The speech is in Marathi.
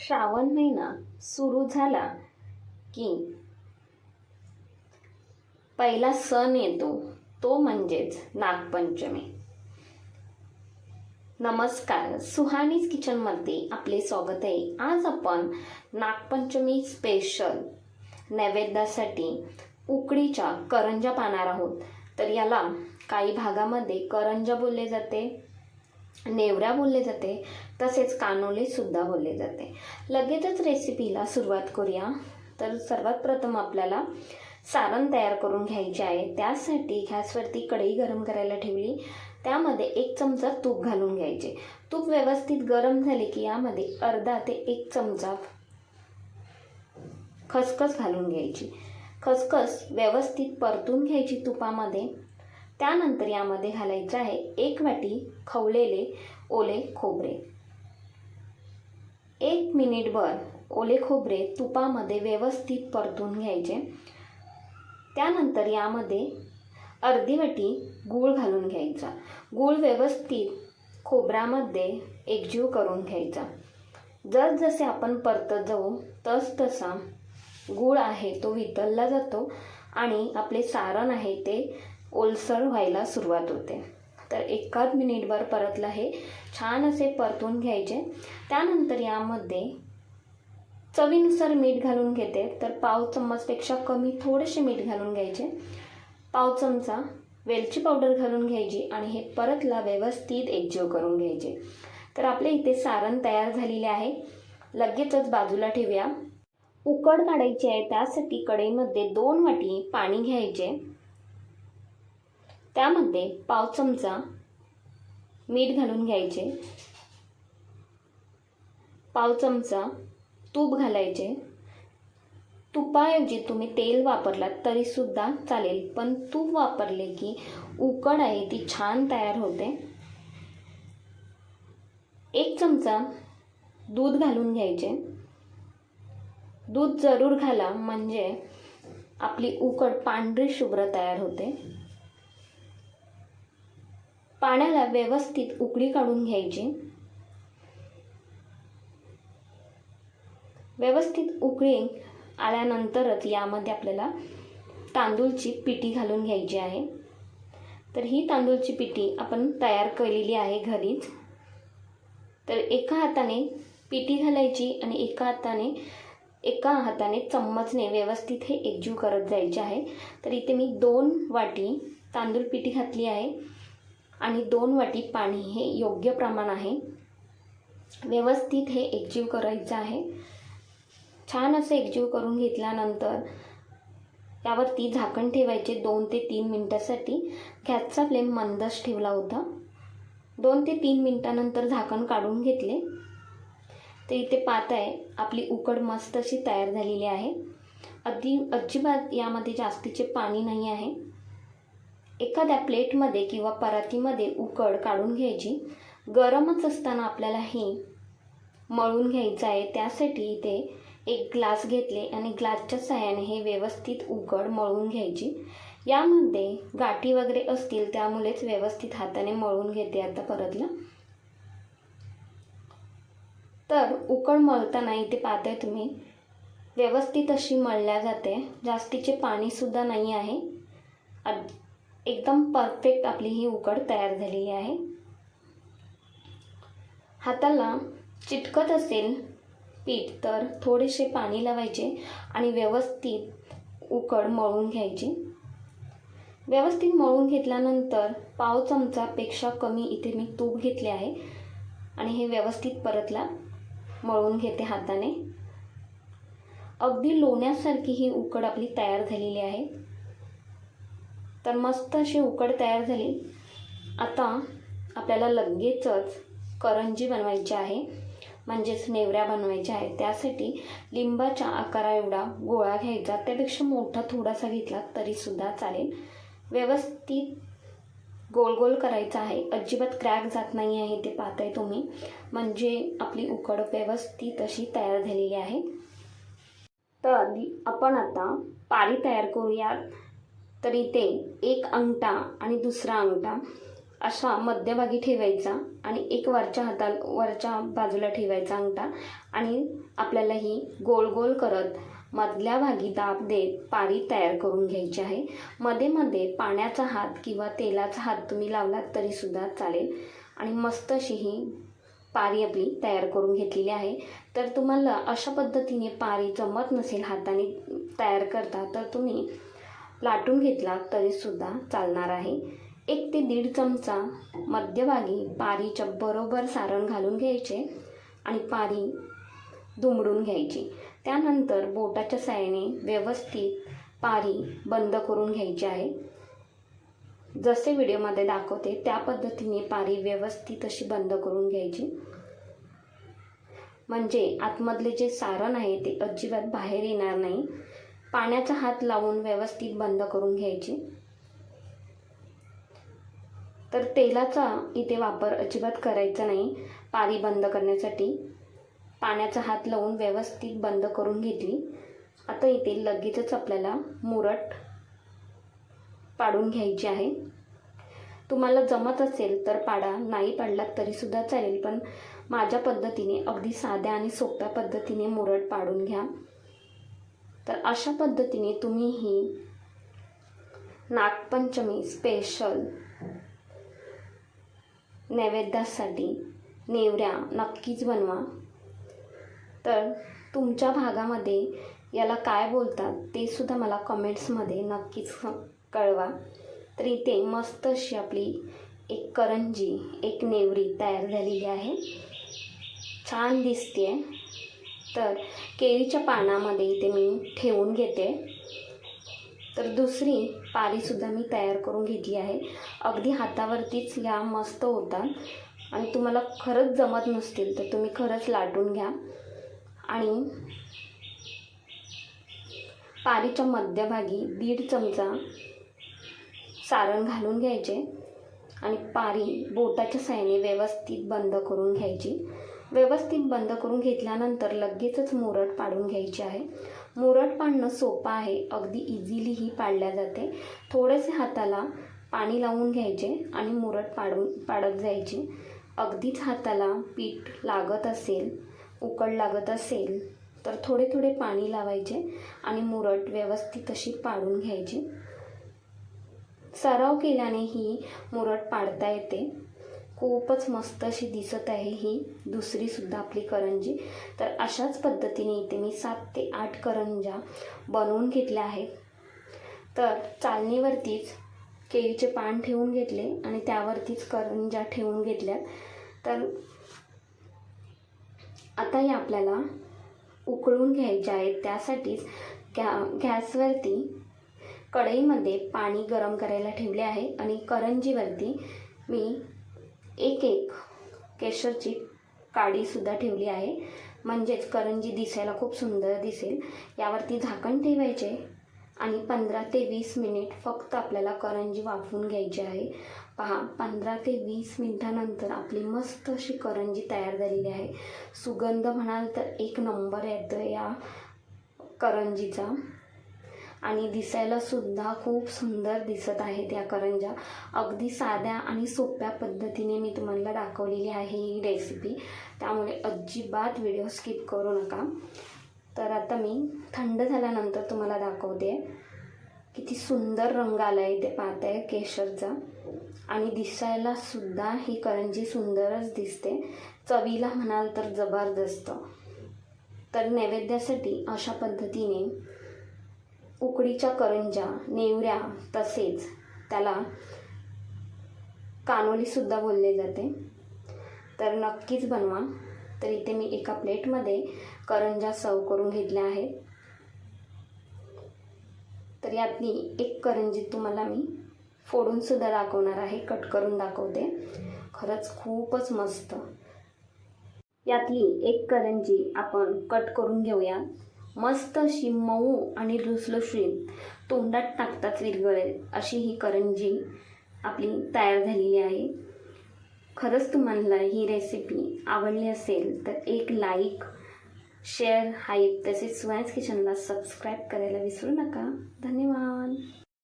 श्रावण महिना सुरू झाला की पहिला सण येतो, तो म्हणजेच नागपंचमी. नमस्कार, सुहानीज किचनमध्ये आपले स्वागत आहे. आज आपण नागपंचमी स्पेशल नैवेद्यासाठी उकडीच्या करंज्या पाहणार आहोत. तर याला काही भागामध्ये करंज्या बोलले जाते, नेवऱ्या बोलले जाते, तसेच कानोले सुद्धा बोलले जाते. लगेचच रेसिपीला सुरुवात करूया. तर सर्वात प्रथम आपल्याला सारण तयार करून घ्यायचे आहे. त्यासाठी गॅसवरती कढई गरम करायला ठेवली. त्यामध्ये 1 चमचा तूप घालून घ्यायचे. तूप व्यवस्थित गरम झाले की यामध्ये अर्धा ते 1 चमचा खसखस घालून घ्यायची. खसखस व्यवस्थित परतून घ्यायची तुपामध्ये. त्यानंतर यामध्ये घालायचं आहे 1 वाटी खवलेले ओले खोबरे. 1 मिनिटभर ओले खोबरे तुपामध्ये व्यवस्थित परतून घ्यायचे. त्यानंतर यामध्ये अर्धी वाटी गूळ घालून घ्यायचा. गूळ व्यवस्थित खोबऱ्यामध्ये एकजीव करून घ्यायचा. जसजसे आपण परतत जाऊ तसा गूळ आहे तो वितळला जातो आणि आपले सारण आहे ते ओलसर व्हायला सुरुवात होते. तर 1 मिनिटभर परतलं हे छान असे परतून घ्यायचे. त्यानंतर यामध्ये चवीनुसार मीठ घालून घेते. तर पाव चम्मचपेक्षा कमी थोडेसे मीठ घालून घ्यायचे. पाव चमचा वेलची पावडर घालून घ्यायची आणि हे परतला व्यवस्थित एकजीव करून घ्यायचे. तर आपले इथे सारण तयार झालेले आहे. लगेचच बाजूला ठेवूया. उकड काढायची आहे. त्यासाठी कढईमध्ये 2 वाटी पाणी घ्यायचे. त्यामध्ये पाव चमचा मीठ घालून घ्यायचे. पाव चमचा तूप घालायचे. तुपाऐवजी तुम्ही तेल वापरलात तरी सुद्धा चालेल, पण तूप वापरले की उकड आहे ती छान तयार होते. 1 चमचा दूध घालून घ्यायचे. दूध जरूर घाला, म्हणजे आपली उकड पांढरी शुभ्र तयार होते. पाण्याला व्यवस्थित उकळी काढून घ्यायची. व्यवस्थित उकळी आल्यानंतरच यामध्ये आपल्याला तांदूळची पिठी घालून घ्यायची आहे. तर ही तांदूळची पिठी आपण तयार केलेली आहे घरीच. तर एका हाताने पिठी घालायची आणि एका हाताने चम्मचने व्यवस्थित हे एकजीव करत जायचे आहे. तर इथे मी 2 वाटी तांदूळ पिठी घातली आहे आणि 2 वाटी पाणी, हे योग्य प्रमाण आहे. व्यवस्थित हे एकजीव करायचं आहे. छान असं एकजीव करून घेतल्यानंतर यावरती झाकण ठेवायचे 2 ते 3 मिनिटासाठी. गॅसचा फ्लेम मंदच ठेवला होता. 2 ते 3 मिनिटानंतर झाकण काढून घेतले. तर इथे पाहताय आपली उकड मस्त अशी तयार झालेली आहे. अजिबात यामध्ये जास्तीचे पाणी नाही आहे. एखाद्या प्लेटमध्ये किंवा परातीमध्ये उकड काढून घ्यायची. गरमच असताना आपल्याला ही मळून घ्यायचं आहे. त्यासाठी इथे 1 ग्लास घेतले आणि ग्लासच्या सहाय्याने हे व्यवस्थित उकड मळून घ्यायची. यामध्ये गाठी वगैरे असतील त्यामुळेच व्यवस्थित हाताने मळून घेते आता परतला. तर उकड मळताना इथे पाहताय तुम्ही व्यवस्थित अशी मळल्या जाते. जास्तीचे पाणी सुद्धा नाही आहे. एकदम परफेक्ट आपली ही उकड तयार झालेली आहे. हाताला चिटकत असेल पीठ तर थोडेसे पाणी लावायचे आणि व्यवस्थित उकड मळून घ्यायची. व्यवस्थित मळून घेतल्यानंतर पाव चमचापेक्षा कमी इथे मी तूप घेतले आहे आणि हे व्यवस्थित परतला मळून घेते हाताने. अगदी लोण्यासारखी ही उकड आपली तयार झालेली आहे. तर मस्त अशी उकड तयार झाली. आता आपल्याला लगेचच करंजी बनवायची आहे, म्हणजेच नेवऱ्या बनवायच्या आहेत. त्यासाठी लिंबाच्या आकारा एवढा गोळा घ्यायचा. त्यापेक्षा मोठा थोडासा घेतला तरीसुद्धा चालेल. व्यवस्थित गोल गोल करायचा आहे. अजिबात क्रॅक जात नाही आहे ते पाहताय तुम्ही, म्हणजे आपली उकड व्यवस्थित अशी तयार झालेली आहे. तर आपण आता पारी तयार करूया. तर इथे 1 अंगठा आणि दुसरा अंगठा असा मध्यभागी ठेवायचा आणि एक वरच्या बाजूला ठेवायचा अंगठा आणि आपल्याला ही गोल गोल करत मधल्या भागी दाब देत पारी तयार करून घ्यायची आहे. मध्ये मध्ये पाण्याचा हात किंवा तेलाचा हात तुम्ही लावलात तरीसुद्धा चालेल. आणि मस्त अशी ही पारी आपली तयार करून घेतलेली आहे. तर तुम्हाला अशा पद्धतीने पारी जमत नसेल हाताने तयार करता तर तुम्ही लाटून घेतला तरीसुद्धा चालणार आहे. 1 ते 1.5 चमचा मध्यभागी पारीच्या बरोबर सारण घालून घ्यायचे आणि पारी दुमडून घ्यायची. त्यानंतर बोटाच्या साहाय्याने व्यवस्थित पारी बंद करून घ्यायची आहे. जसे व्हिडिओमध्ये दाखवते त्या पद्धतीने पारी व्यवस्थित अशी बंद करून घ्यायची, म्हणजे आतमधले जे सारण आहे ते अजिबात बाहेर येणार नाही. पाण्याचा हात लावून व्यवस्थित बंद करून घ्यायची. तर तेलाचा इथे वापर अजिबात करायचा नाही. पारी बंद करण्यासाठी पाण्याचा हात लावून व्यवस्थित बंद करून घेतली. आता इथे लगेचच आपल्याला मुरट पाडून घ्यायची आहे. तुम्हाला जमत असेल तर पाडा, नाही पाडलात तरीसुद्धा चालेल, पण माझ्या पद्धतीने अगदी साध्या आणि सोप्या पद्धतीने मुरट पाडून घ्या. तर अशा पद्धतीने तुम्ही ही नागपंचमी स्पेशल नैवेद्यासाठी नेवऱ्या नक्कीच बनवा. तर तुमच्या भागामध्ये याला काय बोलतात ते सुद्धा मला कमेंट्समध्ये नक्कीच कळवा. तर इथे मस्त अशी आपली एक करंजी, एक नेवरी तयार झालेली आहे. छान दिसते. तर केळीच्या पानामध्ये इथे मी ठेवून घेते. तर दुसरी पारीसुद्धा मी तयार करून घेतली आहे. अगदी हातावरतीच या मस्त होतात. आणि तुम्हाला खरंच जमत नसतील तर तुम्ही खरंच लाटून घ्या. आणि पारीच्या मध्यभागी 1.5 चमचा सारण घालून घ्यायचे आणि पारी बोटाच्या साहाय्याने व्यवस्थित बंद करून घ्यायची. व्यवस्थित बंद करून घेतल्यानंतर लगेचच मुरट पाडून घ्यायची आहे. मुरट पाडणं सोपं आहे, अगदी इझिली ही पाडल्या जाते. थोडेसे हाताला पाणी लावून घ्यायचे आणि मुरट पाडत जायची. अगदीच हाताला पीठ लागत असेल, उकड लागत असेल तर थोडे थोडे पाणी लावायचे आणि मुरट व्यवस्थित अशी पाडून घ्यायची. सराव केल्याने ही मुरट पाडता येते. खूपच मस्त अशी दिसत आहे ही दुसरीसुद्धा आपली करंजी. तर अशाच पद्धतीने इथे मी 7 ते 8 करंज्या बनवून घेतल्या आहेत. तर चालणीवरतीच केळीचे पान ठेवून घेतले आणि त्यावरतीच करंज्या ठेवून घेतल्या. तर आता हे आपल्याला उकळून घ्यायचे आहेत. त्यासाठीच गॅसवरती कढईमध्ये पाणी गरम करायला ठेवले आहे आणि करंजीवरती मी एक केशरची काडीसुद्धा ठेवली आहे, म्हणजेच करंजी दिसायला खूप सुंदर दिसेल. यावरती झाकण ठेवायचे आणि 15 ते 20 मिनिट फक्त आपल्याला करंजी वाफवून घ्यायची आहे. पहा, 15 ते 20 मिनिटानंतर आपली मस्त अशी करंजी तयार झालेली आहे. सुगंध म्हणाल तर 1 नंबर येतो या करंजीचा आणि दिसायला सुद्धा खूप सुंदर दिसत आहेत या करंज्या. अगदी साध्या आणि सोप्या पद्धतीने मी तुम्हाला दाखवलेली आहे ही रेसिपी, त्यामुळे अजिबात व्हिडिओ स्किप करू नका. तर आता मी थंड झाल्यानंतर तुम्हाला दाखवते. किती सुंदर रंग आला आहे ते पाहताय केशरचा आणि दिसायला सुद्धा ही करंजी सुंदरच दिसते. चवीला म्हणाल तर जबरदस्त. तर नैवेद्यासाठी अशा पद्धतीने उकडीच्या करंज्या, नेवऱ्या, तसेच त्याला कानोलीसुद्धा बोलले जाते, तर नक्कीच बनवा. तर इथे मी एका प्लेटमध्ये करंज्या सर्व करून घेतल्या आहेत. तर यातली एक करंजी तुम्हाला मी फोडूनसुद्धा दाखवणार आहे, कट करून दाखवते. खरंच खूपच मस्त. यातली एक करंजी आपण कट करून घेऊया. मस्त अशी मऊ आणि लुसलुशीत, तोंडात टाकताच विरघळेल अशी ही करंजी आपली तयार झालेली आहे. खरंच तुम्हाला ही रेसिपी आवडली असेल तर एक लाईक, शेअर, हाईप तसेच सुहान्स किचनला सबस्क्राईब करायला विसरू नका. धन्यवाद.